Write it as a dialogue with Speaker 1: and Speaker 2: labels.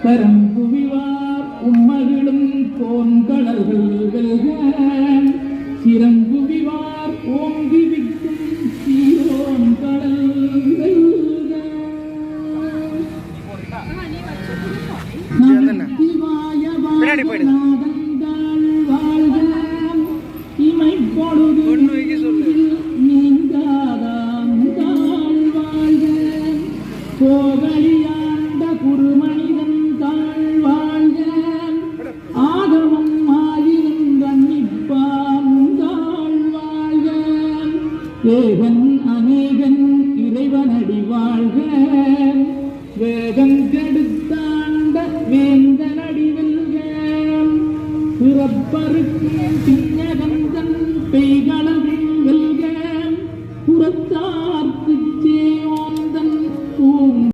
Speaker 1: கரங்குவிவார் உம்மகிடும் கோன்கடல்கள் வெல்க சிறங்குவிவார் ஓங்கி விக்கும் சீரோன் கடல் வெல்க நாதந்தாள் வாழ்க இமை பொழுது நீங்காதாந்தாள் வாழ்க கோகலியாண்ட குருமனிதன் தாழ் வாழ்க ஆகமம் ஆயிரம் கண்ணிப்பான் தாழ் வாழ்க ஏகன் அநேகன் இறைவனடி வாழ்க வேகம் கெடுத்தாண்ட வேந்தனடி வெல்க பிறப்பருக்கும்